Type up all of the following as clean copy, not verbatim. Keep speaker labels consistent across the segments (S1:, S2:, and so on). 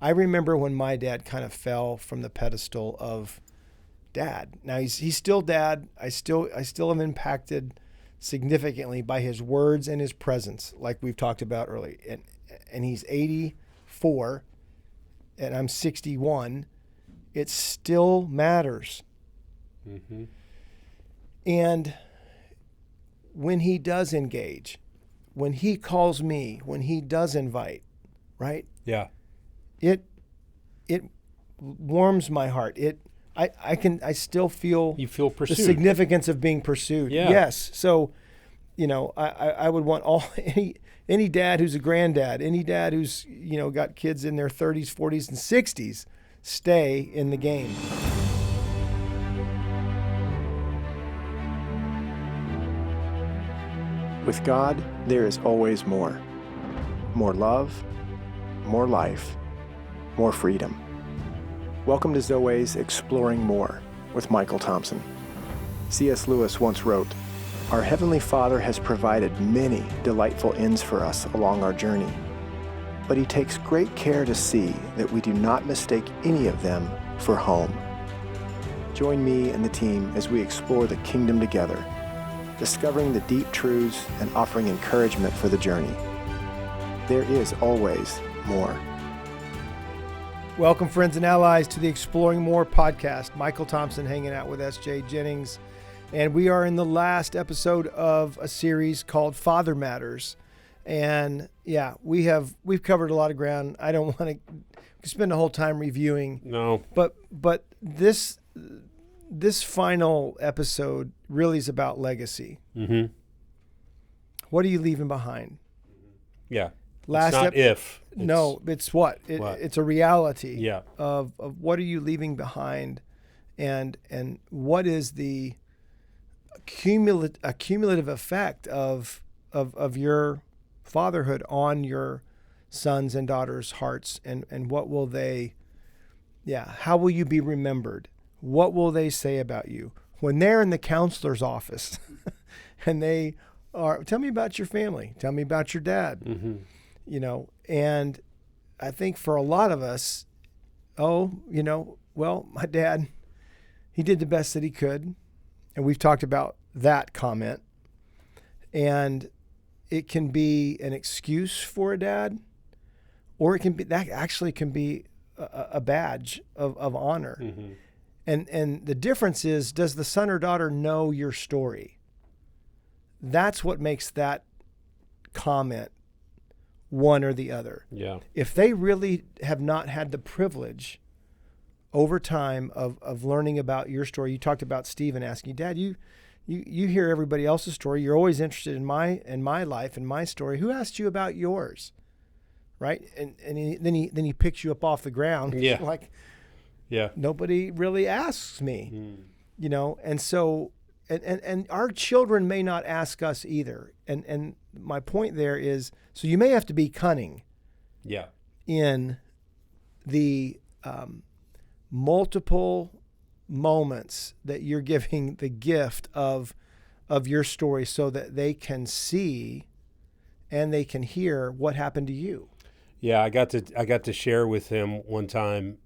S1: I remember when my dad kind of fell from the pedestal of dad. Now he's still dad. I still am impacted significantly by his words and his presence, like we've talked about earlier. And he's 84 and I'm 61. It still matters.
S2: Mm-hmm.
S1: And when he does engage, when he calls me, when he does invite, right?
S2: Yeah.
S1: It warms my heart. I still feel
S2: You feel pursued.
S1: the significance of being pursued.
S2: Yeah.
S1: Yes. So, I would want any dad who's a granddad, any dad who's, got kids in their 30s, 40s, and 60s, stay in the game.
S3: With God, there is always more. More love, more life, more freedom. Welcome to Zoe's Exploring More with Michael Thompson. C.S. Lewis once wrote, "Our Heavenly Father has provided many delightful inns for us along our journey, but He takes great care to see that we do not mistake any of them for home." Join me and the team as we explore the kingdom together, discovering the deep truths and offering encouragement for the journey. There is always more.
S1: Welcome, friends and allies, to the Exploring More podcast. Michael Thompson hanging out with SJ Jennings. And we are in the last episode of a series called Father Matters. And yeah, we've covered a lot of ground. I don't want to spend the whole time reviewing.
S2: No.
S1: But this final episode really is about legacy.
S2: Mm-hmm.
S1: What are you leaving behind?
S2: Yeah.
S1: Last
S2: it's not if.
S1: No, it's what? It's a reality.
S2: Yeah.
S1: Of what are you leaving behind, and what is the cumulative effect of your fatherhood on your sons and daughters' hearts, and what will they? Yeah. How will you be remembered? What will they say about you when they're in the counselor's office, and they are? Tell me about your family. Tell me about your dad.
S2: Mm-hmm.
S1: And I think for a lot of us, my dad, he did the best that he could. And we've talked about that comment. And it can be an excuse for a dad, or that actually can be a badge of honor.
S2: Mm-hmm.
S1: And the difference is, does the son or daughter know your story? That's what makes that comment one or the other.
S2: Yeah.
S1: If they really have not had the privilege over time of learning about your story, you talked about Stephen asking you, Dad, you hear everybody else's story. You're always interested in my life and my story. Who asked you about yours? Right? And then he picks you up off the ground.
S2: Yeah.
S1: Like,
S2: yeah.
S1: Nobody really asks me. And so and our children may not ask us either. And my point there is, so you may have to be cunning.
S2: Yeah.
S1: In the multiple moments that you're giving the gift of your story, so that they can see and they can hear what happened to you.
S2: Yeah, I got to share with him one time.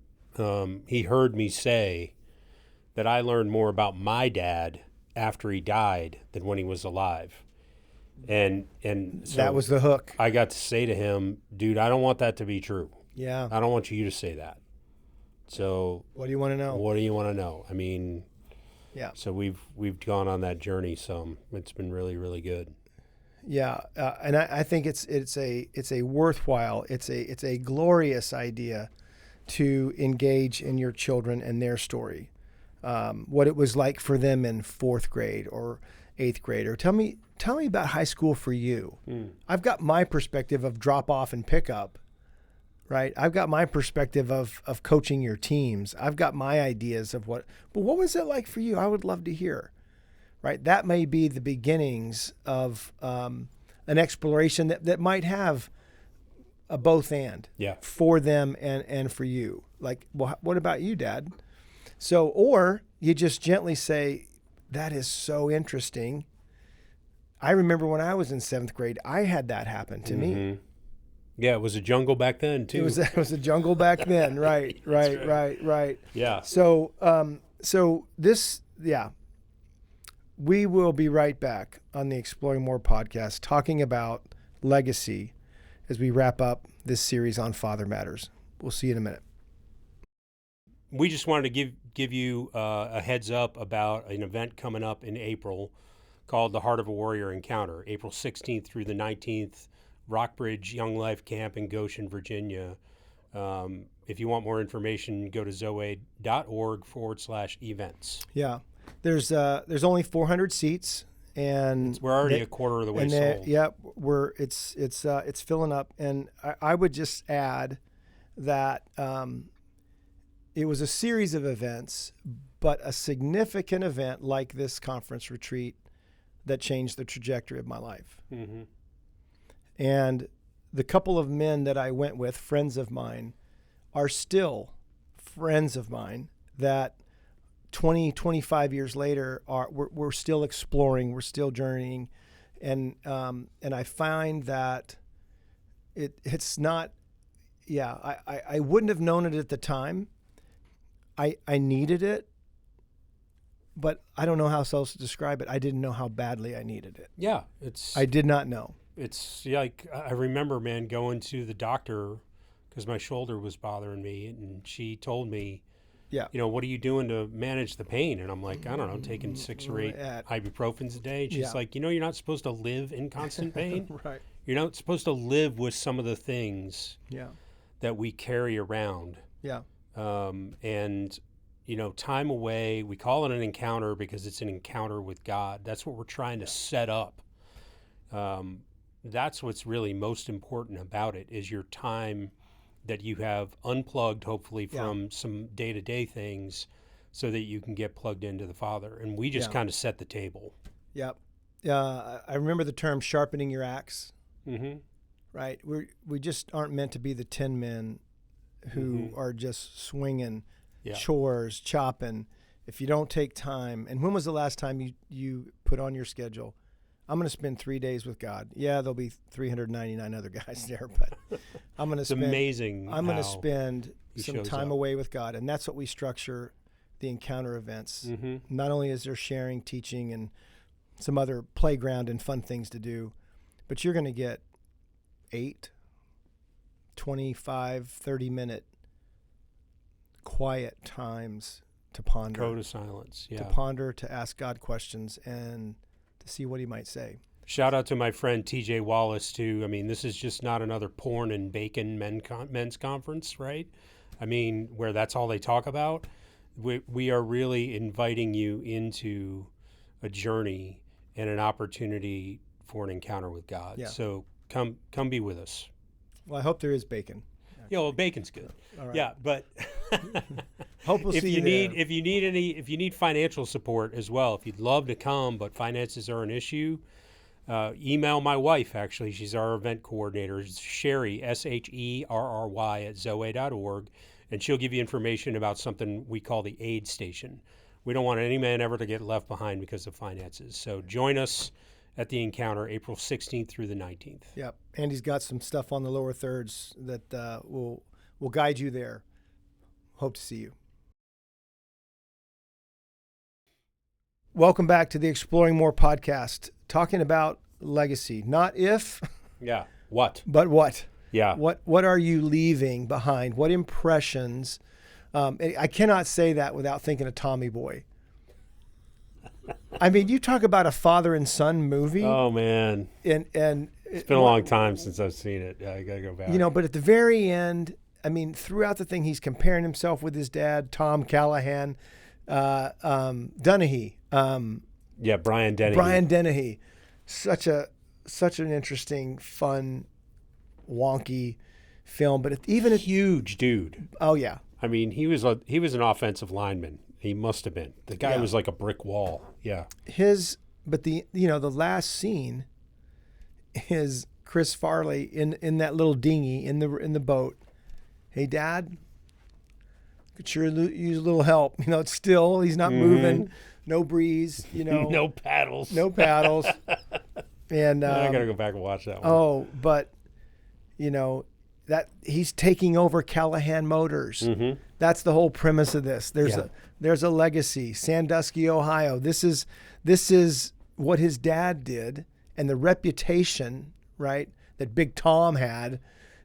S2: He heard me say that I learned more about my dad after he died than when he was alive. And so
S1: that was the hook.
S2: I got to say to him, dude, I don't want that to be true.
S1: Yeah.
S2: I don't want you to say that. So
S1: what do you want to know?
S2: What do you want to know? I mean,
S1: yeah.
S2: So we've gone on that journey some. It's been really, really good.
S1: Yeah, and I think it's a worthwhile, it's a glorious idea to engage in your children and their story. What it was like for them in 4th grade or 8th grade, or tell me about high school for you. I've got my perspective of drop off and pick up, right? I've got my perspective of coaching your teams. I've got my ideas of but what was it like for you? I would love to hear, right? That may be the beginnings of an exploration that might have a both and for them and for you. Like, well, what about you, Dad? So, or you just gently say, that is so interesting. I remember when I was in 7th grade, I had that happen to me.
S2: Yeah, it was a jungle back then too.
S1: It was a jungle back then. Right. Right.
S2: Yeah.
S1: So we will be right back on the Exploring More podcast talking about legacy as we wrap up this series on Father Matters. We'll see you in a minute.
S2: We just wanted to give you a heads up about an event coming up in April called the Heart of a Warrior Encounter, April 16th through the 19th, Rockbridge Young Life Camp in Goshen, Virginia. If you want more information, go to zoe.org/events.
S1: Yeah. There's only 400 seats, and
S2: we're already a quarter of the way sold.
S1: Yeah, it's filling up, and I would just add that it was a series of events, but a significant event like this conference retreat that changed the trajectory of my life.
S2: Mm-hmm.
S1: And the couple of men that I went with, friends of mine, are still friends of mine that 20, 25 years later we're still exploring, we're still journeying. And I find that it's not, I wouldn't have known it at the time. I needed it, but I don't know how else to describe it. I didn't know how badly I needed it.
S2: Yeah,
S1: I did not know.
S2: It's like, I remember, man, going to the doctor because my shoulder was bothering me, and she told me, what are you doing to manage the pain? And I'm like, I don't know, taking 6 or 8 ibuprofens a day. And she's like, you're not supposed to live in constant pain.
S1: Right.
S2: You're not supposed to live with some of the things that we carry around.
S1: Yeah.
S2: And, time away, we call it an encounter because it's an encounter with God. That's what we're trying to set up. That's what's really most important about it, is your time that you have unplugged, hopefully, from some day-to-day things so that you can get plugged into the Father. And we just kind of set the table.
S1: Yep. I remember the term sharpening your axe.
S2: Mm-hmm.
S1: Right? We just aren't meant to be the 10 men who are just swinging, chores, chopping. If you don't take time, and when was the last time you put on your schedule, I'm going to spend 3 days with God. Yeah, there'll be 399 other guys there, but I'm going to spend.
S2: It's amazing.
S1: I'm going to spend some time away with God, and that's what we structure the encounter events.
S2: Mm-hmm.
S1: Not only is there sharing, teaching, and some other playground and fun things to do, but you're going to get 8, 25, 30-minute quiet times to ponder.
S2: Code of silence,
S1: To ponder, to ask God questions, and to see what he might say.
S2: Shout out to my friend TJ Wallace, too. I mean, this is just not another porn and bacon men's conference, right? I mean, where that's all they talk about. We are really inviting you into a journey and an opportunity for an encounter with God.
S1: Yeah.
S2: So come be with us.
S1: Well, I hope there is bacon.
S2: Yeah, well, bacon's good.
S1: All right.
S2: Yeah, but
S1: hope we'll see you
S2: there.
S1: there.
S2: If you need financial support as well, if you'd love to come but finances are an issue, email my wife. Actually, she's our event coordinator, Sherry, SHERRY @zoe.org, and she'll give you information about something we call the aid station. We don't want any man ever to get left behind because of finances. So join us at the encounter, April 16th through the 19th.
S1: Yep. Andy's got some stuff on the lower thirds that will guide you there. Hope to see you. Welcome back to the Exploring More podcast, talking about legacy. Not if,
S2: what?
S1: But what.
S2: Yeah.
S1: What are you leaving behind? What impressions? I cannot say that without thinking of Tommy Boy. I mean, you talk about a father and son movie.
S2: Oh man.
S1: And
S2: it's been a long time since I've seen it. I gotta go back.
S1: But at the very end, I mean, throughout the thing, he's comparing himself with his dad, Tom Callahan, Dennehy.
S2: Brian Dennehy.
S1: Brian Dennehy. Such an interesting, fun, wonky film. But huge dude. Oh yeah.
S2: I mean, he was an offensive lineman. He must have been. The guy was like a brick wall. Yeah.
S1: The last scene is Chris Farley in that little dinghy in the boat. Hey, Dad, could sure use a little help. It's still, he's not moving, no breeze.
S2: No paddles.
S1: And
S2: I gotta go back and watch that one.
S1: Oh, but you know, that he's taking over Callahan Motors.
S2: Mm-hmm.
S1: That's the whole premise of this.
S2: Yeah.
S1: There's a legacy. Sandusky, Ohio. This is what his dad did, and the reputation, right, that Big Tom had,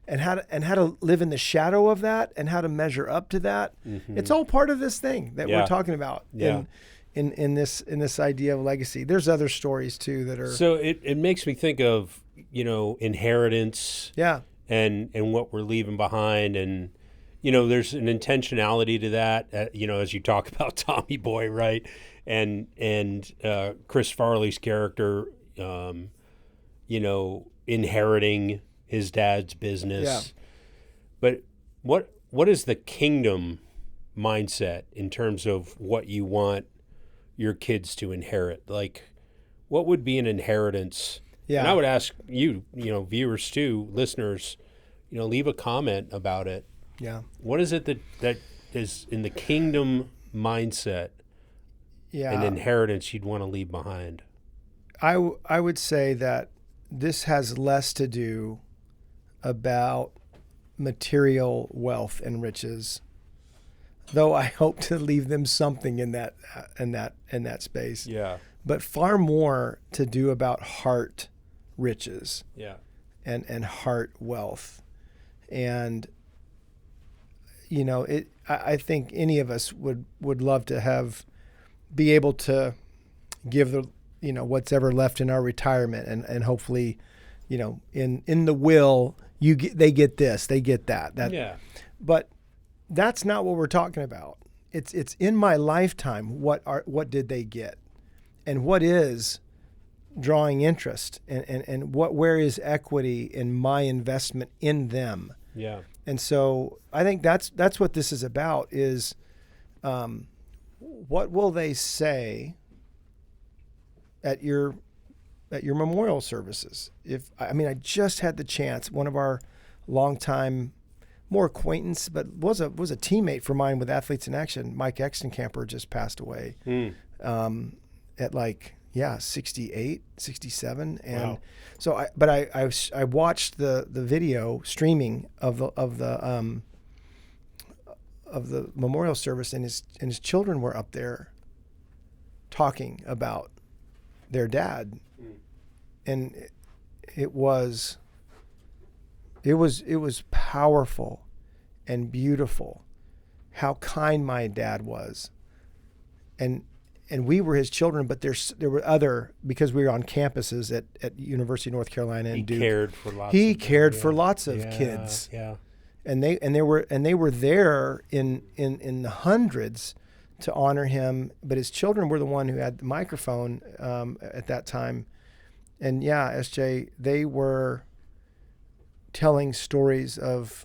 S1: and how to live in the shadow of that, and how to measure up to that.
S2: Mm-hmm.
S1: It's all part of this thing that
S2: Yeah.
S1: we're talking about.
S2: Yeah.
S1: In this idea of legacy. There's other stories too that are.
S2: So it makes me think of, you know, inheritance.
S1: Yeah.
S2: And what we're leaving behind, and you know, there's an intentionality to that. You know, as you talk about Tommy Boy, right, and Chris Farley's character, you know, inheriting his dad's business.
S1: Yeah.
S2: But what is the kingdom mindset in terms of what you want your kids to inherit? Like, what would be an inheritance?
S1: Yeah.
S2: And I would ask you, you know, viewers too, listeners, you know, leave a comment about it.
S1: Yeah.
S2: What is it that is in the kingdom mindset,
S1: Yeah.
S2: an inheritance you'd want to leave behind?
S1: I would say that this has less to do about material wealth and riches, though I hope to leave them something in that space.
S2: Yeah.
S1: But far more to do about heart riches
S2: Yeah.
S1: and heart wealth. And you know, I think any of us would love to be able to give the, you know, what's ever left in our retirement, and hopefully, you know, in the will, they get this, they get that.
S2: Yeah.
S1: But that's not what we're talking about. It's in my lifetime, what did they get? And what is drawing interest, and where is equity in my investment in them?
S2: Yeah.
S1: And so I think that's what this is about, is what will they say at your memorial services? I just had the chance, one of our longtime, more acquaintance, but was a teammate for mine with Athletes in Action, Mike Extencamper, just passed away at 68, 67. And
S2: wow.
S1: So I watched the video streaming of the memorial service, and his children were up there talking about their dad. And it was powerful and beautiful how kind my dad was. And we were his children, but there were other, because we were on campuses at University of North Carolina and Duke. He cared for lots of kids.
S2: Yeah.
S1: And they were there in the hundreds to honor him, but his children were the one who had the microphone at that time. And yeah, SJ, they were telling stories of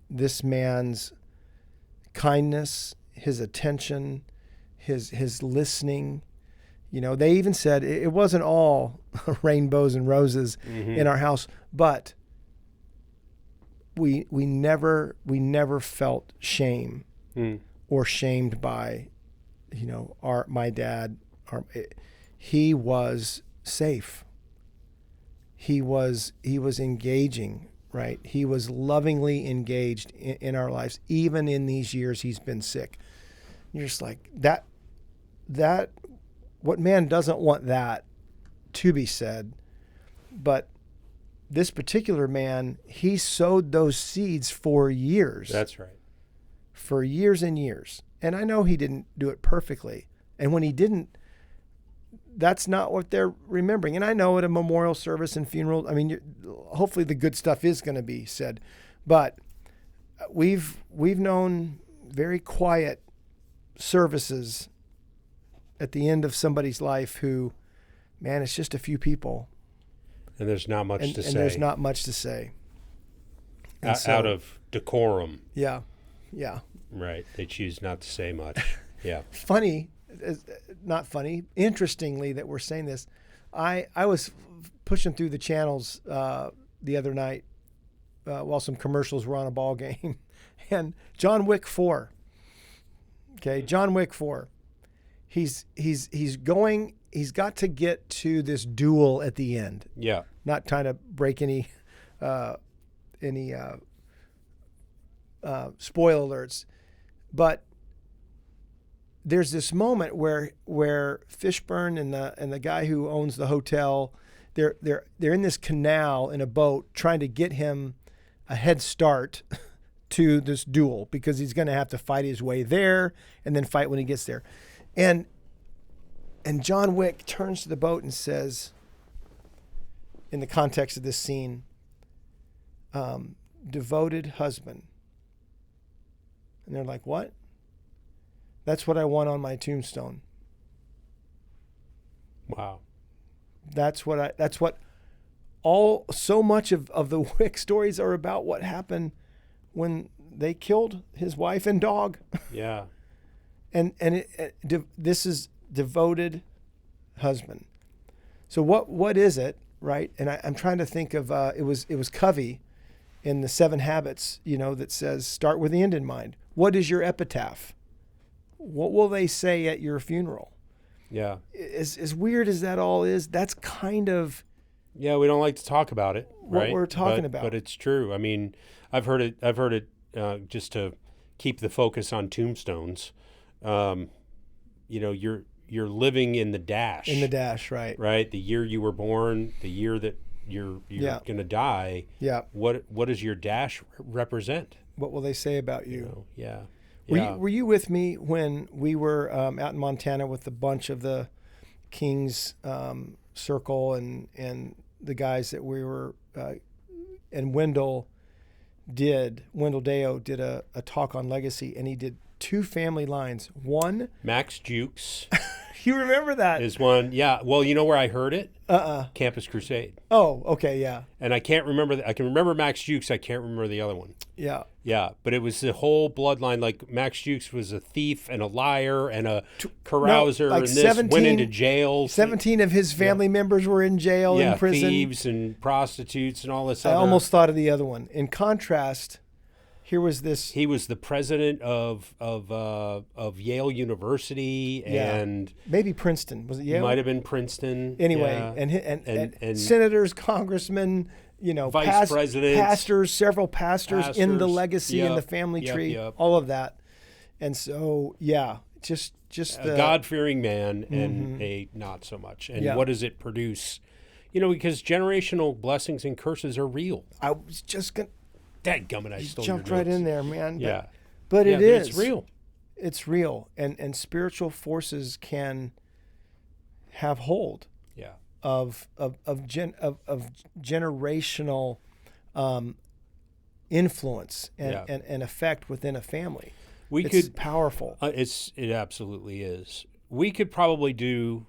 S1: this man's kindness, his attention, his listening. You know, they even said it wasn't all rainbows and roses in our house, but we never felt shame or shamed by, you know, my dad. He was safe. He was engaging, right? He was lovingly engaged in our lives, even in these years he's been sick. You're just like, that what man doesn't want that to be said? But this particular man, he sowed those seeds for years.
S2: That's right.
S1: For years and years. And I know he didn't do it perfectly. And when he didn't, that's not what they're remembering. And I know at a memorial service and funeral, I mean, hopefully the good stuff is going to be said. But we've known very quiet services at the end of somebody's life who, man, it's just a few people.
S2: And there's not much to say.
S1: And there's not much to say.
S2: Out of decorum.
S1: Yeah. Yeah.
S2: Right. They choose not to say much. Yeah.
S1: Funny, not funny, interestingly that we're saying this, I was pushing through the channels the other night while some commercials were on a ball game, and John Wick 4. Okay, John Wick 4. He's got to get to this duel at the end.
S2: Yeah.
S1: Not trying to break any any spoil alerts, but there's this moment where Fishburne and the guy who owns the hotel, they're in this canal in a boat trying to get him a head start to this duel, because he's going to have to fight his way there and then fight when he gets there. And John Wick turns to the boat and says, in the context of this scene, devoted husband. And they're like, what? That's what I want on my tombstone.
S2: Wow.
S1: That's what so much of the Wick stories are about, what happened when they killed his wife and dog.
S2: Yeah.
S1: and this is devoted husband. So what is it, right? And I'm trying to think of, it was Covey in the 7 Habits, that says, start with the end in mind. What is your epitaph? What will they say at your funeral?
S2: Yeah.
S1: As weird as that all is, that's kind of...
S2: Yeah, we don't like to talk about it, right?
S1: What we're talking about.
S2: But it's true. I mean, I've heard it just to keep the focus on tombstones. You're living in the dash.
S1: In the dash, right.
S2: Right? The year you were born, the year that you're going to die.
S1: Yeah.
S2: What does your dash represent?
S1: What will they say about you?
S2: Yeah.
S1: Were you with me when we were out in Montana with a bunch of the King's Circle and the guys that we were, and Wendell Deo did a talk on legacy, and he did 2 family lines. One,
S2: Max Jukes.
S1: You remember that?
S2: Is one. Yeah. Well, you know where I heard it? Campus Crusade.
S1: Oh, okay, yeah.
S2: And I can't remember. I can remember Max Jukes. I can't remember the other one.
S1: Yeah.
S2: Yeah, but it was the whole bloodline. Like Max Jukes was a thief and a liar and a carouser,
S1: like
S2: and went into jail.
S1: 17 of his family members were in jail, in prison.
S2: Thieves and prostitutes and all this.
S1: I almost thought of the other one. In contrast, here was this.
S2: He was the president of Yale University and
S1: maybe Princeton. Was it Yale?
S2: Might have been Princeton.
S1: Anyway,
S2: yeah.
S1: and senators, congressmen,
S2: vice presidents,
S1: pastors, several pastors in the legacy and the family tree, all of that. And so, just
S2: a God-fearing man and a not so much. And what does it produce? Because generational blessings and curses are real.
S1: I was just going to...
S2: Dadgummit, I stole
S1: jumped
S2: your
S1: right
S2: notes.
S1: in there, man.
S2: Yeah.
S1: But it is.
S2: It's real.
S1: It's real. And spiritual forces can have hold.
S2: Yeah.
S1: Of generational influence and effect within a family. It's powerful.
S2: It absolutely is. We could probably do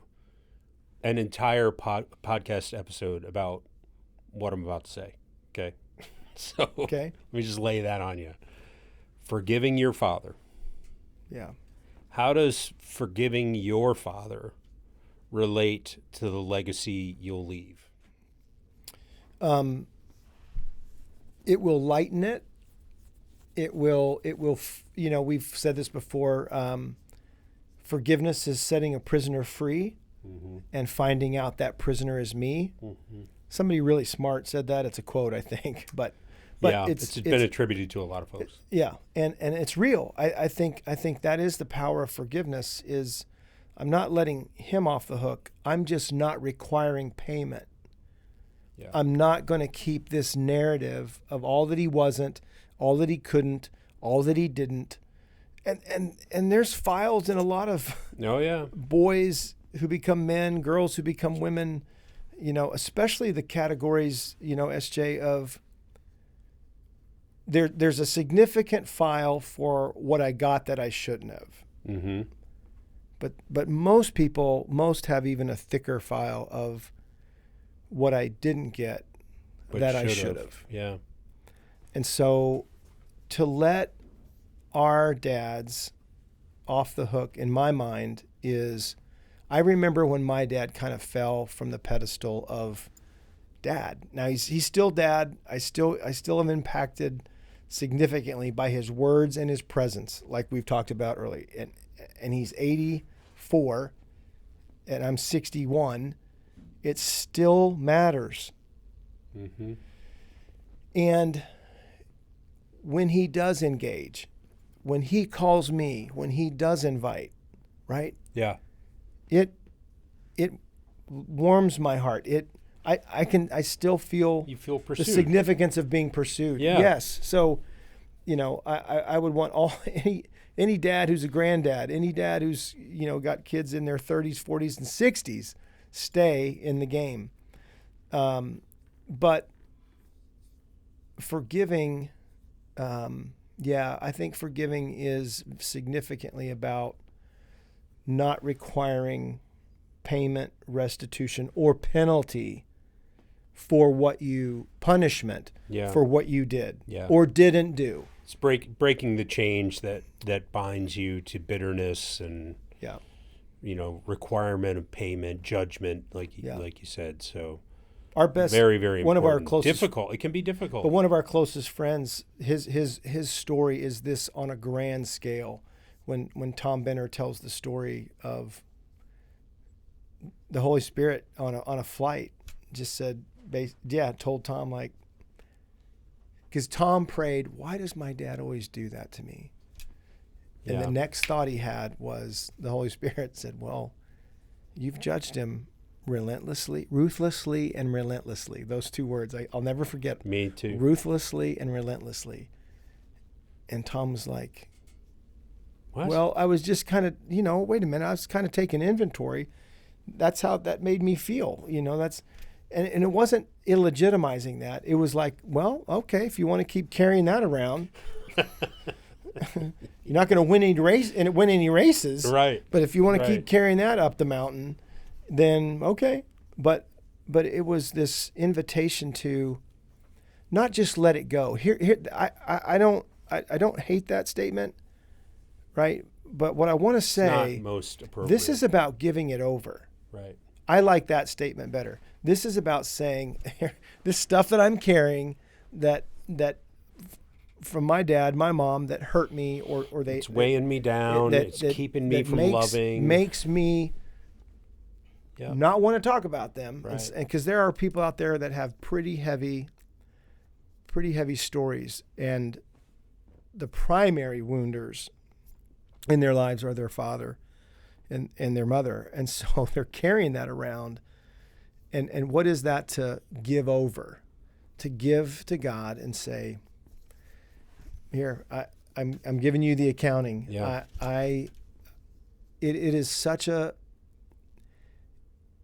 S2: an entire podcast episode about what I'm about to say. Okay. So let me just lay that on you. Forgiving your father.
S1: Yeah. How
S2: does forgiving your father relate to the legacy you'll leave?
S1: It will lighten it. It will, we've said this before, forgiveness is setting a prisoner free and finding out that prisoner is me. Mm-hmm. Somebody really smart said that. It's a quote, I think, but
S2: it's been attributed to a lot of folks.
S1: And it's real. I think that is the power of forgiveness. Is I'm not letting him off the hook. I'm just not requiring payment. Yeah. I'm not going to keep this narrative of all that he wasn't, all that he couldn't, all that he didn't. And there's files in a lot of boys who become men, girls who become women, especially the categories, SJ, of there's a significant file for what I got that I shouldn't have. Mm-hmm. But most have even a thicker file of what I didn't get that I should have.
S2: Yeah.
S1: And so to let our dads off the hook, in my mind, is I remember when my dad kind of fell from the pedestal of dad. Now he's still dad. I still am impacted significantly by his words and his presence, like we've talked about earlier. And he's 84 and I'm 61. It still matters. Mm-hmm. And when he does engage, when he calls me, when he does invite, right?
S2: Yeah.
S1: It warms my heart. I still feel
S2: You feel
S1: the
S2: pursued.
S1: significance of being pursued.
S2: Yeah.
S1: Yes. So, I would want any dad who's a granddad, any dad who's, got kids in their 30s, 40s, and 60s, stay in the game. But forgiving, I think forgiving is significantly about not requiring payment, restitution, or penalty for punishment for what you did or didn't do.
S2: It's breaking the change that binds you to bitterness and requirement of payment, judgment, like you said. So
S1: our best,
S2: very, very
S1: one
S2: important.
S1: Of our closest,
S2: difficult. It can be difficult.
S1: But one of our closest friends, his story is this on a grand scale. When Tom Benner tells the story of the Holy Spirit on a flight, just said, told Tom, like, because Tom prayed, why does my dad always do that to me? And the next thought he had was the Holy Spirit said, well, you've judged him ruthlessly and relentlessly. Those two words, I'll never forget.
S2: Me too.
S1: Ruthlessly and relentlessly. And Tom was like,
S2: what?
S1: Well, I was just kind of, wait a minute, I was kind of taking inventory. That's how that made me feel. And it wasn't illegitimizing that. It was like, well, okay, if you want to keep carrying that around, you're not going to win any races.
S2: Right.
S1: But if you want to keep carrying that up the mountain, then okay. But it was this invitation to not just let it go. I don't hate that statement, right? But what I want to say,
S2: not most appropriate.
S1: This is about giving it over.
S2: Right.
S1: I like that statement better. This is about saying, this stuff that I'm carrying that from my dad, my mom, that hurt me, or
S2: it's weighing me down. It's keeping me from loving.
S1: Makes me not want to talk about them.
S2: Right.
S1: And because there are people out there that have pretty heavy stories, and the primary wounders in their lives are their father and their mother. And so they're carrying that around. And what is that to give over? To give to God and say, here, I'm giving you the accounting.
S2: Yeah.
S1: It is such a,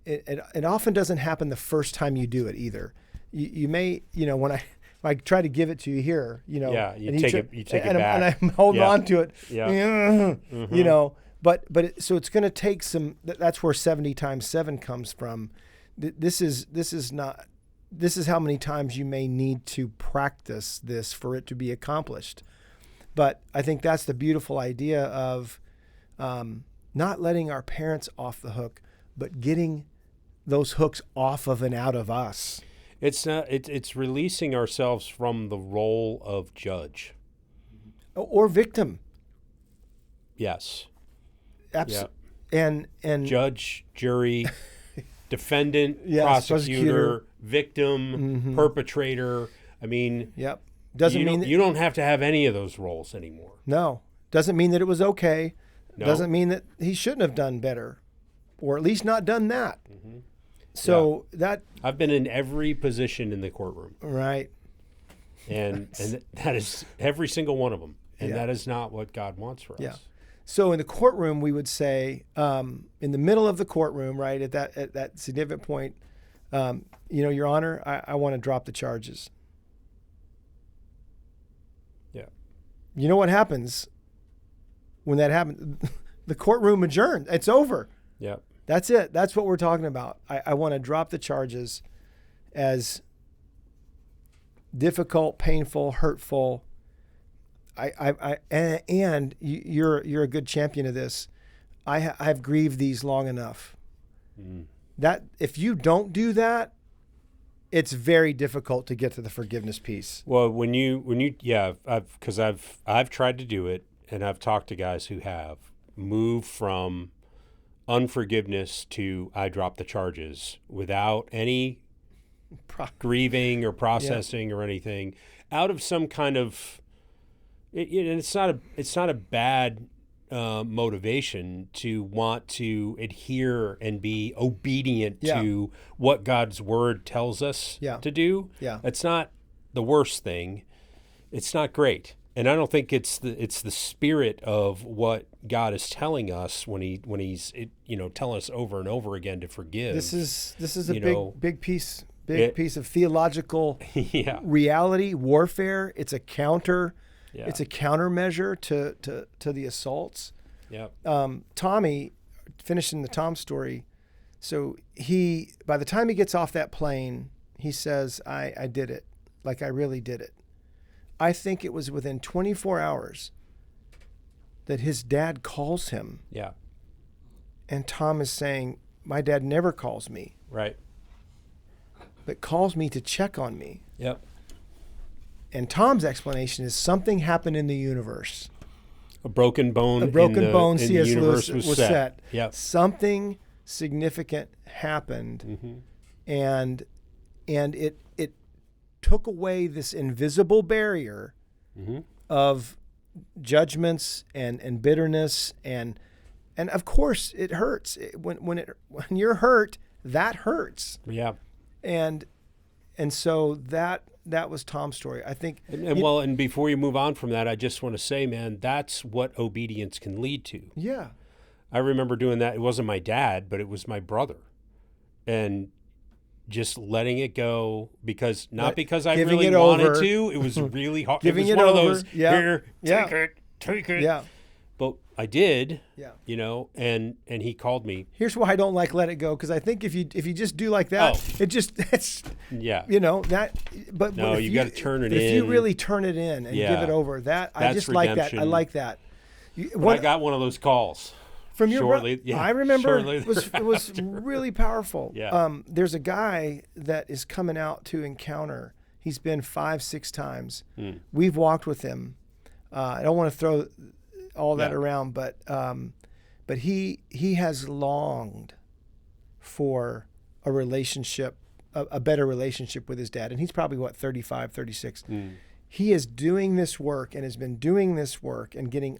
S1: it often doesn't happen the first time you do it either. You may, when I try to give it to you here,
S2: you take it back.
S1: And I'm holding on to it.
S2: Yeah.
S1: Mm-hmm. But so it's going to take some. That's where 70 times 7 comes from. This is how many times you may need to practice this for it to be accomplished. But I think that's the beautiful idea of not letting our parents off the hook, but getting those hooks off of and out of us.
S2: It's releasing ourselves from the role of judge
S1: or victim.
S2: Yes.
S1: Absolutely.
S2: Yeah.
S1: And
S2: judge, jury, defendant,
S1: yes,
S2: prosecutor, victim,
S1: mm-hmm.
S2: perpetrator. I mean,
S1: doesn't mean
S2: you don't have to have any of those roles anymore.
S1: No, doesn't mean that it was okay.
S2: No.
S1: Doesn't mean that he shouldn't have done better, or at least not done that.
S2: Mm-hmm.
S1: So that
S2: I've been in every position in the courtroom,
S1: right,
S2: and that is every single one of them, and that is not what God wants for us.
S1: Yeah. So in the courtroom, we would say, in the middle of the courtroom, right at that significant point, Your Honor, I want to drop the charges.
S2: Yeah.
S1: You know what happens when that happens? The courtroom adjourned. It's over.
S2: Yeah.
S1: That's it. That's what we're talking about. I want to drop the charges as difficult, painful, hurtful. And you're a good champion of this. I've grieved these long enough.
S2: Mm.
S1: That if you don't do that, it's very difficult to get to the forgiveness piece.
S2: Well, when you because I've tried to do it, and I've talked to guys who have moved from unforgiveness to I drop the charges without any grieving or processing or anything, out of some kind of, and it's not a bad motivation to want to adhere and be obedient to what God's word tells us to do.
S1: Yeah.
S2: It's not the worst thing. It's not great. And I don't think it's the spirit of what God is telling us when he's telling us over and over again to forgive.
S1: This is a big piece of theological reality, warfare. It's a counter. Yeah. It's a countermeasure to the assaults.
S2: Yeah.
S1: Tommy, finishing the Tom story, so by the time he gets off that plane, he says, I did it. Like I really did it. I think it was within 24 hours that his dad calls him.
S2: Yeah.
S1: And Tom is saying, my dad never calls me.
S2: Right.
S1: But calls me to check on me.
S2: Yep.
S1: And Tom's explanation is something happened in the universe.
S2: A broken bone.
S1: C.S. Lewis was set.
S2: Yep.
S1: Something significant happened, and it took away this invisible barrier of judgments and bitterness and of course it hurts when you're hurt. That hurts.
S2: Yeah.
S1: And so that was Tom's story. I think.
S2: And before you move on from that, I just want to say, man, that's what obedience can lead to.
S1: Yeah.
S2: I remember doing that. It wasn't my dad, but it was my brother. And just letting it go because I really wanted to. It was really hard.
S1: Giving
S2: it was
S1: it
S2: one
S1: over.
S2: of those, here, take it.
S1: Yeah.
S2: But I did,
S1: yeah.
S2: And he called me.
S1: Here's why I don't like let it go, because I think if you just do like that, it's
S2: yeah.
S1: That. But
S2: no, you got to turn it in.
S1: If you really turn it in and give it over, I just like that. I like that.
S2: I got one of those calls
S1: from your
S2: shortly.
S1: I remember it was really powerful.
S2: Yeah.
S1: There's a guy that is coming out to Encounter. He's been 5-6 times. We've walked with him. I don't want to throw all that around, but he has longed for a relationship, a better relationship with his dad, and he's probably 35, 36. He is doing this work and has been doing this work and getting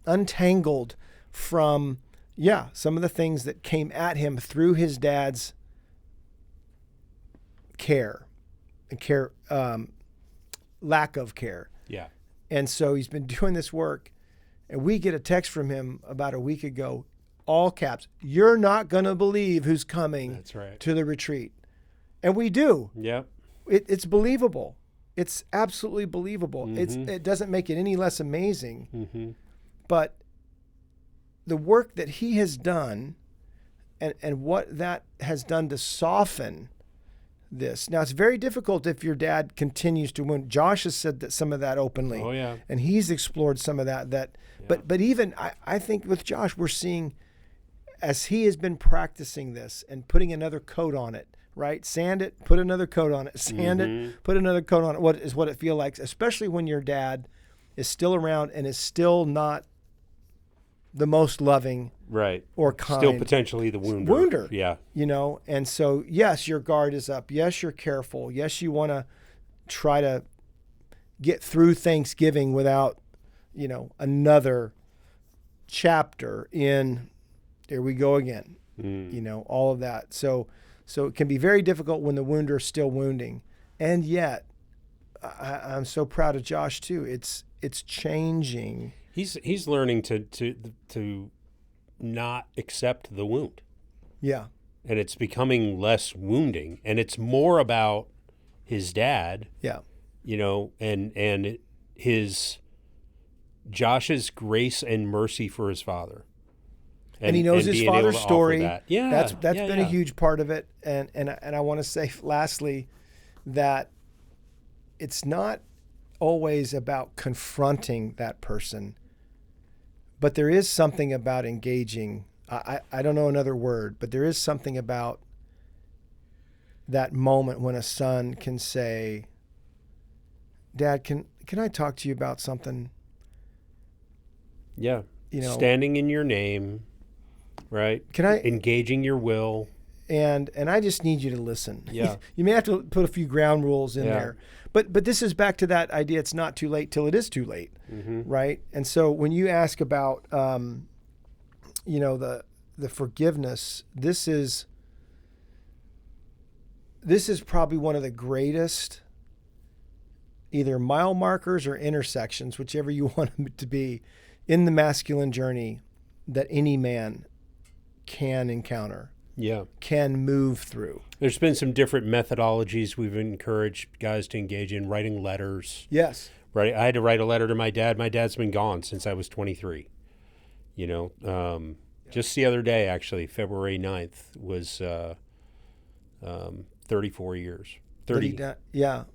S1: untangled from some of the things that came at him through his dad's lack of care.
S2: Yeah.
S1: And so he's been doing this work, and we get a text from him about a week ago, all caps, "You're not going to believe who's coming to the retreat." And we do.
S2: Yeah.
S1: It's believable. It's absolutely believable. It doesn't make it any less amazing. But the work that he has done and what that has done to soften this. Now, it's very difficult if your dad continues to wound. Josh has said that some of that openly.
S2: Oh, yeah.
S1: And he's explored some of that. But even I think with Josh, we're seeing as he has been practicing this and putting another coat on it, right? Sand it, put another coat on it. Sand it, put another coat on it. What it feels like, especially when your dad is still around and is still not the most loving,
S2: right,
S1: or kind,
S2: still potentially the wounder. Yeah.
S1: And so yes, your guard is up. Yes, you're careful. Yes, you want to try to get through Thanksgiving without, another chapter in, there we go again. All of that. So it can be very difficult when the wounder is still wounding. And yet I'm so proud of Josh too. It's changing.
S2: He's learning to not accept the wound.
S1: Yeah.
S2: And it's becoming less wounding, and it's more about his dad.
S1: Yeah.
S2: And his Josh's grace and mercy for his father.
S1: And he knows his father's story.
S2: Yeah.
S1: That's been a huge part of it. And I want to say lastly that it's not always about confronting that person. But there is something about engaging. I don't know another word, but there is something about that moment when a son can say, "Dad, can I talk to you about something?"
S2: Yeah. Standing in your name, right?
S1: Can I
S2: engaging your will?
S1: and I just need you to listen.
S2: Yeah.
S1: You may have to put a few ground rules in
S2: Yeah.
S1: there, but this is back to that idea. It's not too late till it is too late, right? And so when you ask about, the forgiveness, this is probably one of the greatest either mile markers or intersections, whichever you want them to be, in the masculine journey that any man can encounter, can move through.
S2: There's been some different methodologies we've encouraged guys to engage in, writing letters.
S1: Yes.
S2: Right. I had to write a letter to my dad. My dad's been gone since I was 23. Just the other day, actually, February 9th was 34 years. 30.
S1: Yeah.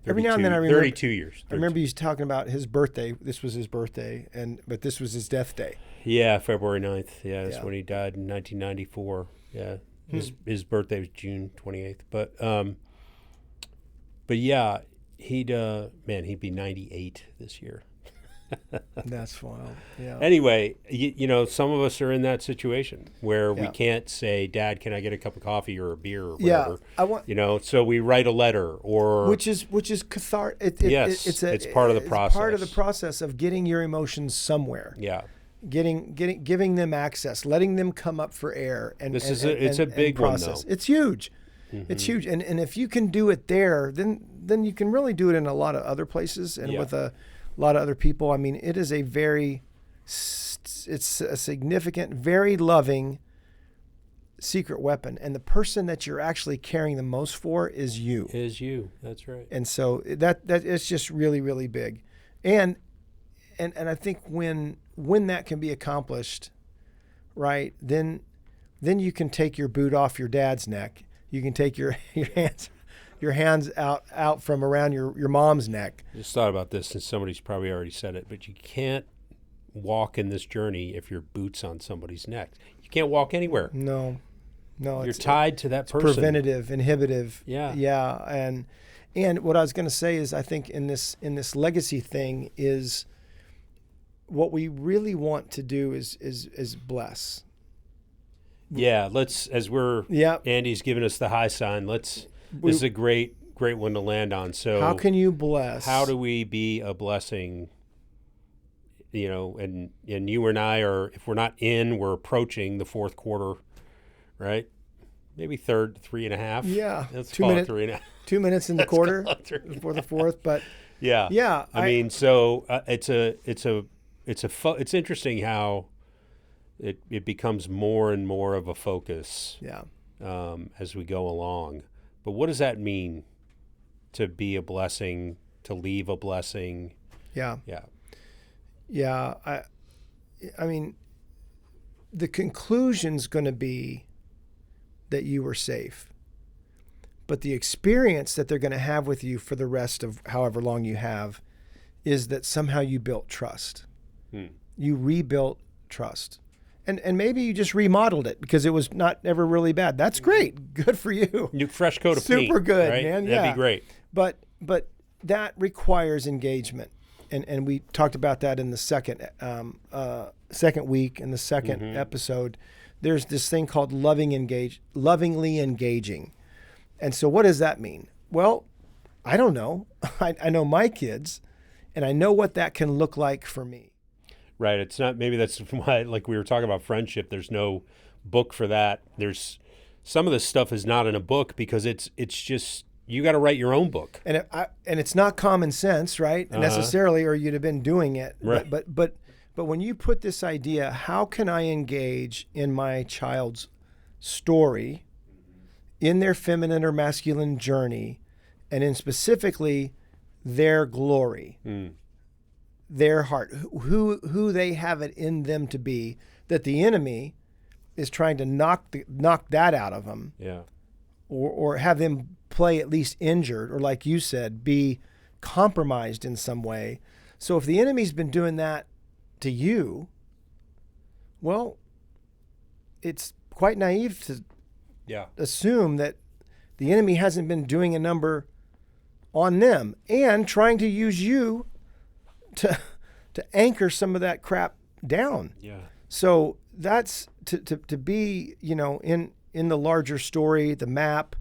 S1: Every now and then I remember
S2: 32 years. 32.
S1: I remember he was talking about his birthday. This was his birthday, but this was his death day.
S2: Yeah, February 9th. Yeah, that's when he died in 1994. Yeah, his birthday was June 28th. But yeah, he'd be 98 this year.
S1: That's wild. Yeah.
S2: Anyway, some of us are in that situation where we can't say, "Dad, can I get a cup of coffee or a beer or whatever?"
S1: I want.
S2: So we write a letter, or
S1: which is cathartic.
S2: Yes, it's part of the process.
S1: It's part of the process of getting your emotions somewhere.
S2: Yeah.
S1: Giving them access, letting them come up for air, and
S2: it's a big one, though.
S1: It's huge. It's huge, and if you can do it there, then you can really do it in a lot of other places and with a lot of other people. I mean, it is it's a significant, very loving secret weapon, and the person that you're actually caring the most for is you.
S2: That's right.
S1: And so that it's just really, really big, and I think when that can be accomplished, right, then you can take your boot off your dad's neck. You can take your hands out from around your mom's neck.
S2: Just thought about this, and somebody's probably already said it, but you can't walk in this journey if your boot's on somebody's neck. You can't walk anywhere.
S1: No,
S2: you're tied to that person.
S1: Preventative, inhibitive.
S2: Yeah.
S1: And what I was going to say is, I think in this legacy thing is what we really want to do is bless.
S2: Yeah, Andy's giving us the high sign. This is a great one to land on. So
S1: how can you bless?
S2: How do we be a blessing? And you and I are, if we're not we're approaching the fourth quarter, right? Maybe third, 3.5.
S1: Yeah.
S2: Let's call it 3.5.
S1: 2 minutes in the quarter before the fourth, but
S2: yeah. I mean, so it's interesting how it becomes more and more of a focus.
S1: Yeah.
S2: As we go along. But what does that mean to be a blessing, to leave a blessing?
S1: Yeah.
S2: Yeah.
S1: Yeah. I mean, the conclusion's going to be that you were safe. But the experience that they're going to have with you for the rest of however long you have is that somehow you built trust. You rebuilt trust. And maybe you just remodeled it because it was not ever really bad. That's great. Good for you.
S2: New fresh coat of paint.
S1: Super good,
S2: right?
S1: man. Yeah.
S2: That'd be great.
S1: But that requires engagement. And we talked about that in the second week, in the second episode. There's this thing called lovingly engaging. And so what does that mean? Well, I don't know. I know my kids, and I know what that can look like for me.
S2: Right. It's not, maybe that's why, like we were talking about friendship, there's no book for that. There's some of this stuff is not in a book because it's just, you got to write your own book.
S1: And it's not common sense, right? Necessarily, or you'd have been doing it.
S2: Right.
S1: But when you put this idea, how can I engage in my child's story, in their feminine or masculine journey, and in specifically their glory, their heart, who they have it in them to be, that the enemy is trying to knock that out of them, or have them play at least injured, or like you said, be compromised in some way. So if the enemy's been doing that to you, well, it's quite naive to assume that the enemy hasn't been doing a number on them and trying to use you to anchor some of that crap down.
S2: Yeah.
S1: So that's to be, in the larger story, the map,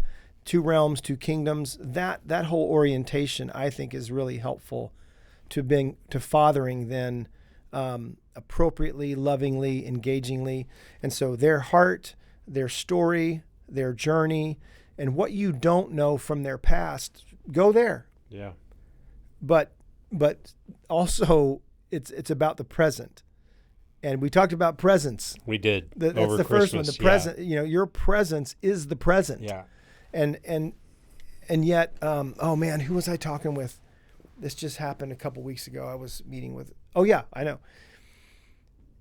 S1: 2 realms, 2 kingdoms, that whole orientation, I think, is really helpful to fathering then appropriately, lovingly, engagingly. And so their heart, their story, their journey, and what you don't know from their past, go there.
S2: Yeah.
S1: But also it's about the present. And we talked about presence.
S2: We did.
S1: That's
S2: over
S1: the first one.
S2: Christmas,
S1: The present, your presence is the present.
S2: Yeah.
S1: And yet, oh man, who was I talking with? This just happened a couple weeks ago. I was meeting with, oh yeah, I know.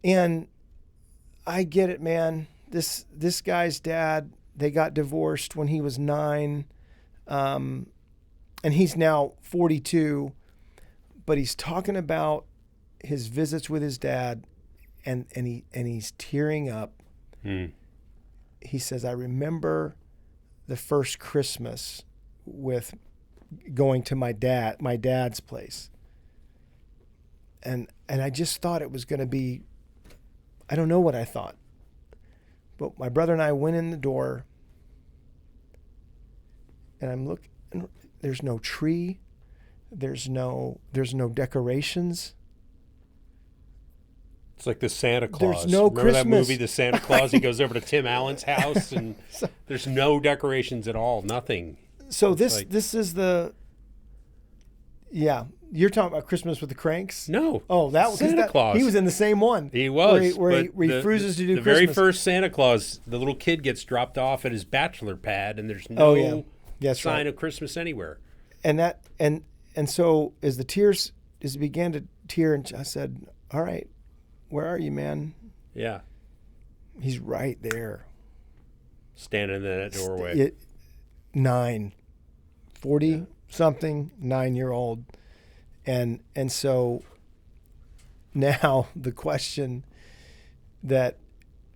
S1: And I get it, man. This guy's dad, they got divorced when he was 9. And he's now 42, but he's talking about his visits with his dad and he's tearing up. He says, I remember the first Christmas with going to my dad's place. And I just thought it was going to be, I don't know what I thought. But my brother and I went in the door and I'm looking, there's no tree. There's no decorations.
S2: It's like the Santa Claus.
S1: There's no
S2: Remember
S1: Christmas.
S2: that movie, The Santa Claus? He goes over to Tim Allen's house and there's no decorations at all. Nothing.
S1: So
S2: It's
S1: this is the, yeah. You're talking about Christmas with the Cranks?
S2: No.
S1: Oh, that was
S2: Santa Claus.
S1: He was in the same one.
S2: He was.
S1: Where he
S2: but
S1: refuses to do
S2: the
S1: Christmas.
S2: very first Santa Claus, the little kid gets dropped off at his bachelor pad and there's no sign of Christmas anywhere.
S1: And so as he began to tear, and I said, all right, where are you, man?
S2: Yeah.
S1: He's right there.
S2: Standing in that doorway.
S1: 40-something, 9-year-old. And so now the question that,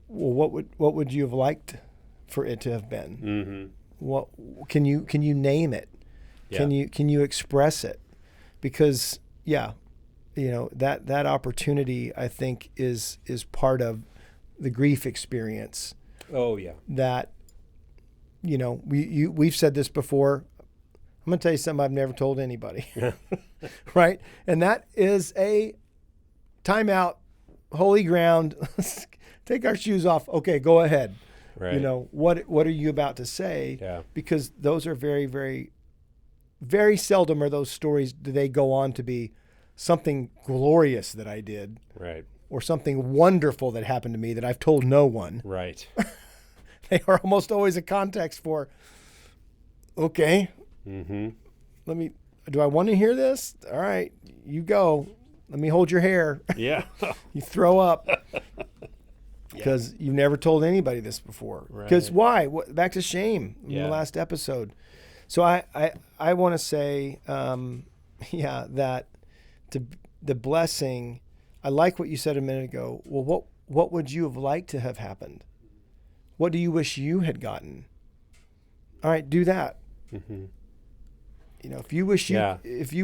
S1: well, what would you have liked for it to have been?
S2: Mm-hmm.
S1: What can you name it?
S2: Yeah.
S1: Can you express it? Because that opportunity, I think, is part of the grief experience.
S2: Oh yeah.
S1: That we've said this before. I'm going to tell you something I've never told anybody. Right? And that is a timeout, holy ground. Let's take our shoes off. Okay, go ahead.
S2: Right.
S1: What are you about to say?
S2: Yeah.
S1: Because those are very, very, very seldom are those stories, do they go on to be something glorious that I did.
S2: Right.
S1: Or something wonderful that happened to me that I've told no one.
S2: Right.
S1: They are almost always a context for, okay,
S2: mm-hmm.
S1: Do I want to hear this? All right, you go. Let me hold your hair.
S2: Yeah.
S1: You throw up. Because you've never told anybody this before. Because why? Back to shame in the last episode. So I want to say, that the blessing, I like what you said a minute ago. Well, what would you have liked to have happened? What do you wish you had gotten? All right, do that.
S2: Mm-hmm.
S1: If you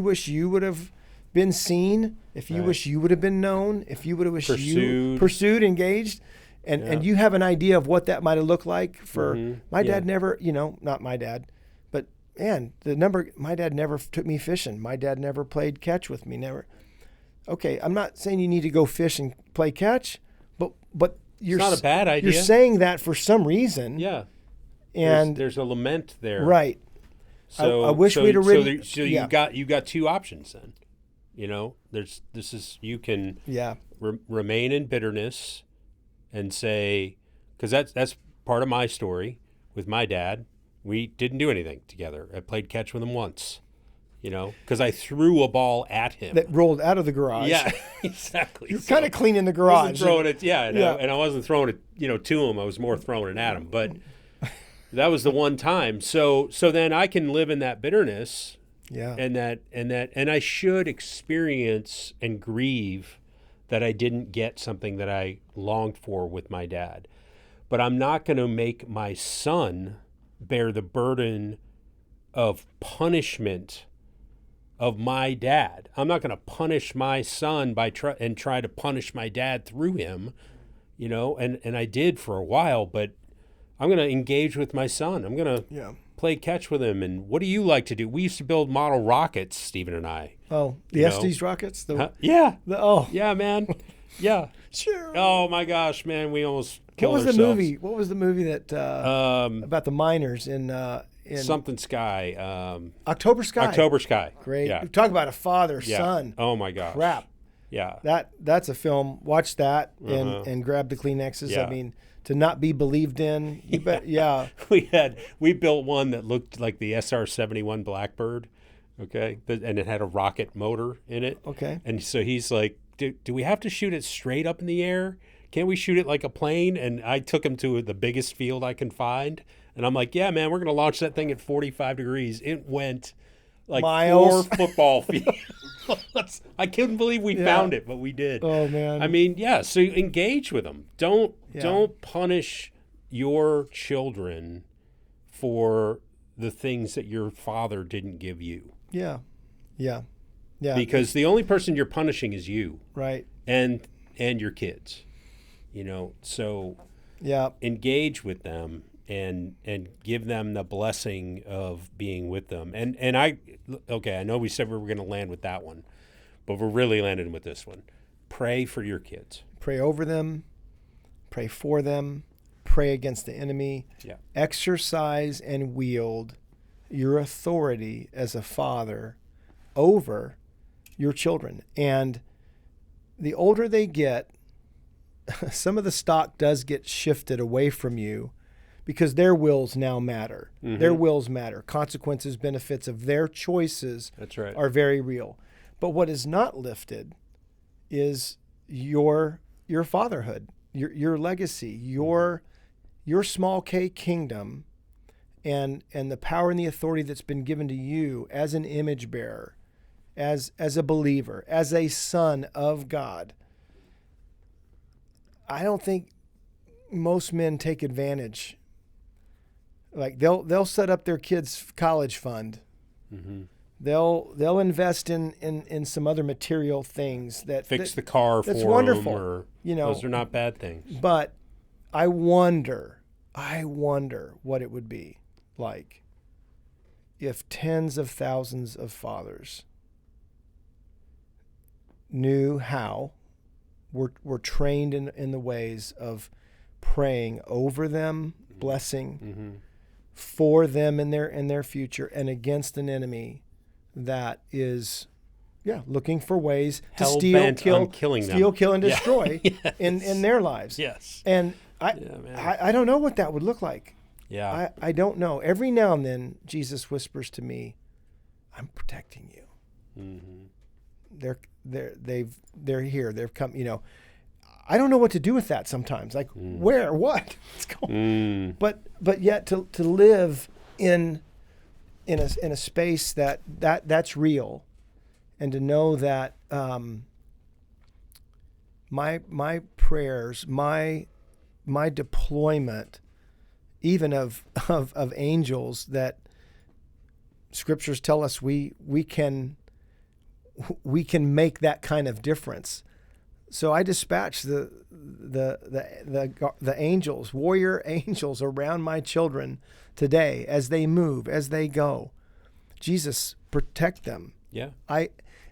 S1: wish you would have been seen, if you wish you would have been known, if you would have wished you pursued, engaged, and you have an idea of what that might have looked like for my dad never, not my dad, but man, my dad never took me fishing. My dad never played catch with me, never. Okay, I'm not saying you need to go fish and play catch, but
S2: it's not a bad idea.
S1: You're saying that for some reason.
S2: Yeah.
S1: And
S2: there's a lament there.
S1: Right.
S2: So
S1: I wish we'd have written.
S2: So you got 2 options then. You can remain in bitterness and say, because that's part of my story with my dad. We didn't do anything together. I played catch with him once, because I threw a ball at him
S1: that rolled out of the garage.
S2: Yeah, exactly.
S1: You're kind of cleaning the garage.
S2: I wasn't throwing it, and I wasn't throwing it, to him. I was more throwing it at him, but. That was the one time. So then I can live in that bitterness. Yeah. And I should experience and grieve that I didn't get something that I longed for with my dad. But I'm not going to make my son bear the burden of punishment of my dad. I'm not going to punish my son by try to punish my dad through him, and I did for a while, but I'm going to engage with my son. I'm going to play catch with him. And what do you like to do? We used to build model rockets, Stephen and I.
S1: Oh, the Estes rockets?
S2: Yeah.
S1: Oh.
S2: Yeah, man. Yeah.
S1: Sure.
S2: Oh, my gosh, man. We almost killed ourselves.
S1: What was the movie that about the miners in
S2: Something Sky.
S1: October Sky.
S2: October Sky.
S1: Great.
S2: Yeah.
S1: Talk about a father-son.
S2: Oh, my gosh.
S1: Crap.
S2: Yeah.
S1: That's a film. Watch that and grab the Kleenexes.
S2: Yeah.
S1: I mean, to not be believed in. You bet. Yeah.
S2: We built one that looked like the SR-71 Blackbird. Okay. And it had a rocket motor in it.
S1: Okay.
S2: And so he's like, do we have to shoot it straight up in the air? Can't we shoot it like a plane? And I took him to the biggest field I can find. And I'm like, yeah, man, we're going to launch that thing at 45 degrees. It went like
S1: miles.
S2: 4 football fields. I couldn't believe we found it, but we did.
S1: Oh, man.
S2: I mean, yeah, so engage with them. Don't punish your children for the things that your father didn't give you.
S1: Yeah.
S2: Because the only person you're punishing is you.
S1: Right.
S2: And your kids. So engage with them and give them the blessing of being with them. And I know we said we were going to land with that one, but we're really landing with this one. Pray for your kids.
S1: Pray over them. Pray for them. Pray against the enemy.
S2: Yeah.
S1: Exercise and wield your authority as a father over your children. And the older they get, some of the stock does get shifted away from you because their wills now matter. Mm-hmm. Their wills matter. Consequences, benefits of their choices are very real. But what is not lifted is your fatherhood, your legacy, your small K kingdom, and the power and the authority that's been given to you as an image bearer, as a believer, as a son of God. I don't think most men take advantage. Like they'll set up their kids' college fund. Mm-hmm. They'll invest in some other material things that
S2: fix the car for them. That's
S1: wonderful.
S2: Or, those are not bad things.
S1: But I wonder what it would be like if tens of thousands of fathers knew how, were trained in the ways of praying over them, blessing for them in their future, and against an enemy that is looking for ways to steal, kill, and destroy in their lives.
S2: Yes.
S1: And I don't know what that would look like.
S2: Yeah.
S1: I don't know. Every now and then Jesus whispers to me, I'm protecting you. Mm-hmm. They're here. They've come, I don't know what to do with that sometimes. Like where, what? What's going But yet to live in a space that's real, and to know that my prayers, my deployment, even of angels that scriptures tell us we can make that kind of difference. So I dispatch the angels, warrior angels around my children today as they move, as they go. Jesus, protect them.
S2: Yeah.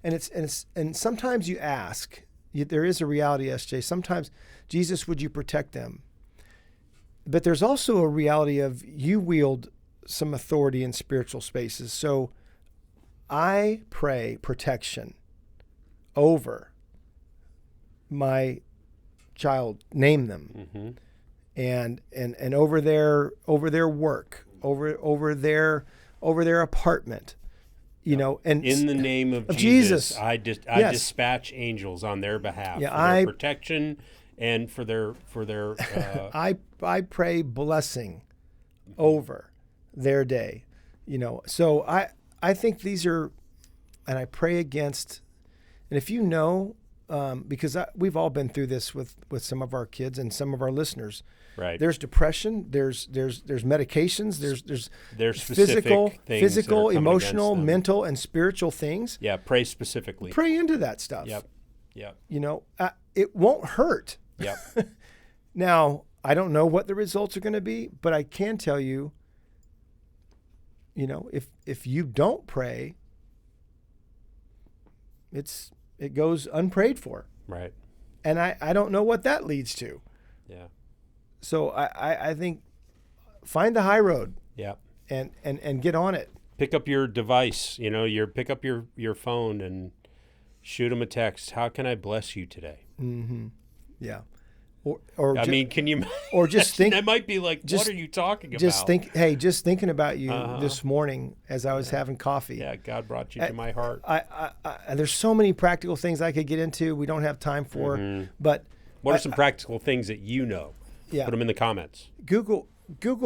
S1: And sometimes you ask, there is a reality, SJ. Sometimes, Jesus, would you protect them? But there's also a reality of you wield some authority in spiritual spaces. So I pray protection over my child, name them, and over their work, over their apartment, and
S2: in the name of Jesus, I dispatch angels on their behalf for their protection and for their
S1: I pray blessing over their day, So I think these are, and I pray against, and if because we've all been through this with some of our kids and some of our listeners.
S2: Right.
S1: There's depression. There's medications. There's physical, emotional, mental, and spiritual things.
S2: Yeah. Pray specifically.
S1: Pray into that stuff.
S2: Yep.
S1: It won't hurt.
S2: Yep.
S1: Now, I don't know what the results are going to be, but I can tell you, if you don't pray, it goes unprayed for.
S2: Right.
S1: And I don't know what that leads to.
S2: Yeah.
S1: So I think find the high road.
S2: Yeah.
S1: And get on it.
S2: Pick up your device, pick up your phone and shoot them a text. How can I bless you today?
S1: Mm-hmm. Yeah.
S2: Can you?
S1: Or just think.
S2: That might be like, what are you talking about?
S1: Just thinking about you this morning as I was having coffee.
S2: Yeah, God brought you to my heart.
S1: There's so many practical things I could get into. We don't have time for, but
S2: what are some practical things that you know?
S1: Yeah.
S2: Put them in the comments.
S1: Google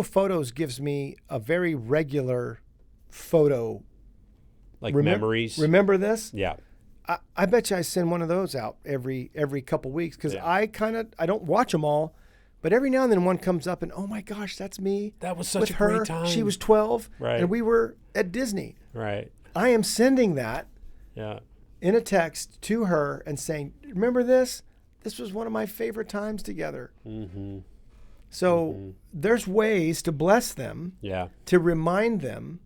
S1: Photos gives me a very regular photo.
S2: Like memories.
S1: Remember this?
S2: Yeah.
S1: I bet you I send one of those out every couple weeks because I don't watch them all, but every now and then one comes up and, oh my gosh, that's me.
S2: That was such
S1: with
S2: a
S1: her.
S2: great time.
S1: She was 12
S2: right.
S1: and we were at Disney.
S2: Right.
S1: I am sending that in a text to her and saying, remember this? This was one of my favorite times together.
S2: Mm-hmm.
S1: So there's ways to bless them, to remind them,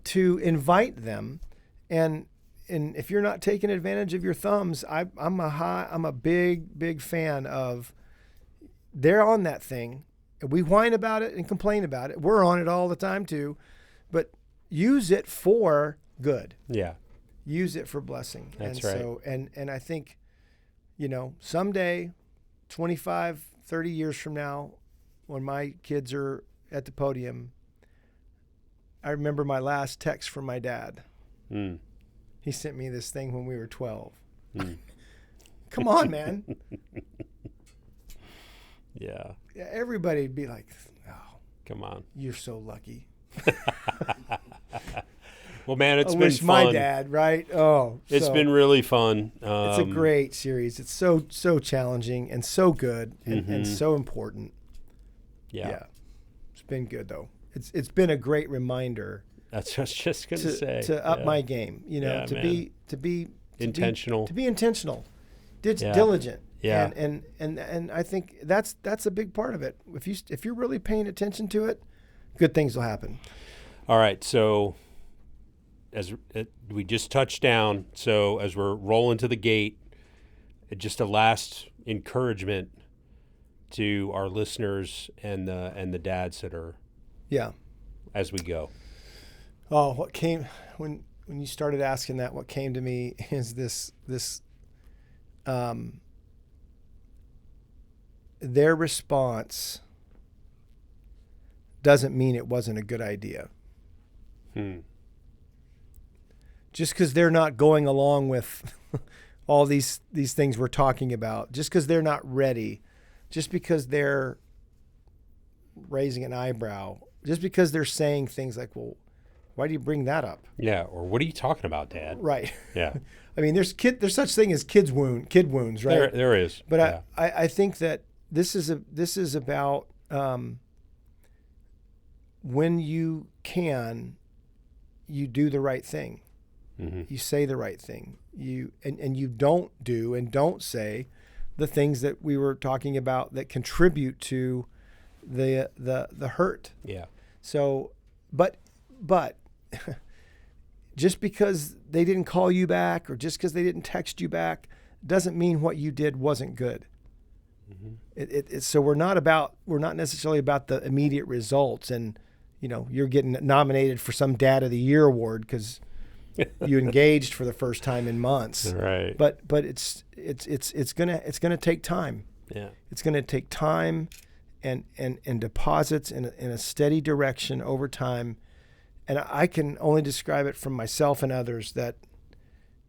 S1: to invite them, and if you're not taking advantage of your thumbs, I'm a big fan of. They're on that thing. We whine about it and complain about it. We're on it all the time too, but use it for good.
S2: Yeah.
S1: Use it for blessing.
S2: That's
S1: and
S2: right.
S1: So and I think, someday, 25, 30 years from now, when my kids are at the podium, I remember my last text from my dad.
S2: Mm.
S1: He sent me this thing when we were 12. Come on, man.
S2: Yeah.
S1: Everybody'd be like, oh,
S2: come on.
S1: You're so lucky.
S2: Well, man, it's
S1: I
S2: been
S1: wish
S2: fun.
S1: My dad, right? Oh,
S2: it's been really fun.
S1: It's a great series. It's so challenging and so good and so important.
S2: Yeah.
S1: It's been good though. It's been a great reminder.
S2: That's what I was just going to say.
S1: To up my game, to be
S2: intentional.
S1: To be intentional. Diligent.
S2: Yeah.
S1: And I think that's a big part of it. If you're really paying attention to it, good things will happen.
S2: All right. So we just touched down. So as we're rolling to the gate, just a last encouragement to our listeners and the dads that are as we go.
S1: Oh, what came when you started asking that? What came to me is this their response doesn't mean it wasn't a good idea. Just because they're not going along with all these things we're talking about, just because they're not ready, just because they're raising an eyebrow, just because they're saying things like, well, why do you bring that up?
S2: Yeah, or what are you talking about, Dad?
S1: Right.
S2: Yeah.
S1: I mean, there's such thing as kid wounds, right?
S2: There is.
S1: But I think that this is about when you can, you do the right thing. Mm-hmm. You say the right thing. And you don't do and don't say the things that we were talking about that contribute to the hurt.
S2: Yeah.
S1: So, but just because they didn't call you back or just because they didn't text you back doesn't mean what you did wasn't good. Mm-hmm. So we're not necessarily about the immediate results, and you're getting nominated for some Dad of the Year award because you engaged for the first time in months.
S2: Right.
S1: But it's gonna take time.
S2: Yeah.
S1: It's gonna take time and deposits in a steady direction over time. And I can only describe it from myself and others that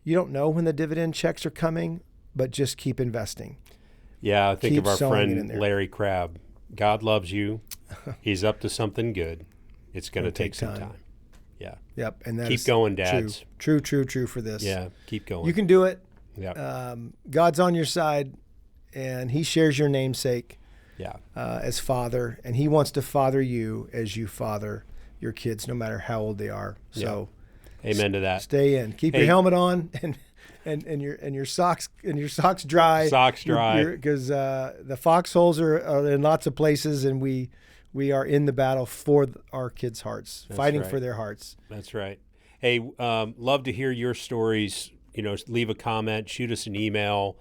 S1: you don't know when the dividend checks are coming, but just keep investing.
S2: Yeah, I think
S1: Keep
S2: of our
S1: sowing
S2: friend Larry Crabb. God loves you. He's up to something good. It's going to take some time. Yeah.
S1: Yep. And that
S2: keep going, dads.
S1: True for this.
S2: Yeah, keep going.
S1: You can do it.
S2: Yeah.
S1: God's on your side, and He shares your namesake.
S2: Yeah.
S1: As Father, and He wants to father you as you father your kids, no matter how old they are. So,
S2: amen to that.
S1: Stay in. Keep your helmet on and your socks dry.
S2: Socks dry.
S1: Because the foxholes are in lots of places, and we are in the battle for our kids' hearts, fighting for their hearts.
S2: That's right. Hey, love to hear your stories. Leave a comment, shoot us an email,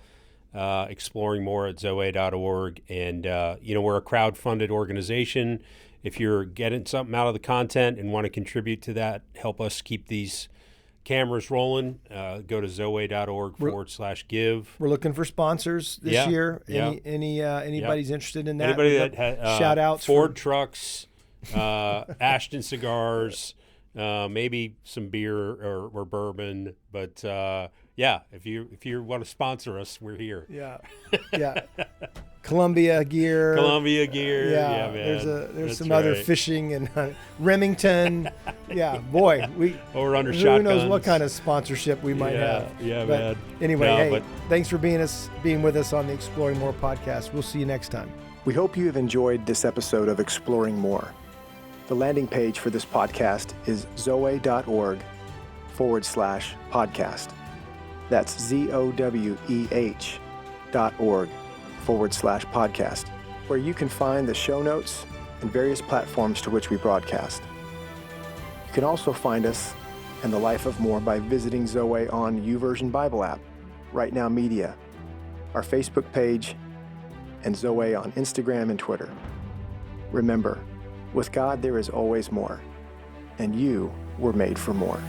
S2: exploringmore@zoe.org. And, we're a crowd-funded organization. If you're getting something out of the content and want to contribute to that, help us keep these cameras rolling, go to zoe.org/give.
S1: We're looking for sponsors this year. Anybody's interested in that?
S2: Anybody that has
S1: shout outs,
S2: Ford trucks, Ashton cigars, maybe some beer or bourbon, but if you want to sponsor us, we're here.
S1: Yeah. Columbia gear.
S2: Yeah, man.
S1: There's some other fishing and Remington. Yeah, boy,
S2: or under
S1: who
S2: shotguns.
S1: knows what kind of sponsorship we might have.
S2: Yeah,
S1: but
S2: man.
S1: Anyway, thanks for being with us on the Exploring More podcast. We'll see you next time.
S3: We hope you have enjoyed this episode of Exploring More. The landing page for this podcast is zoe.org/podcast. That's ZOWEH.org/podcast, where you can find the show notes and various platforms to which we broadcast. You can also find us and the Life of More by visiting Zoe on YouVersion Bible app, Right Now Media, our Facebook page, and Zoe on Instagram and Twitter. Remember, with God there is always more, and you were made for more.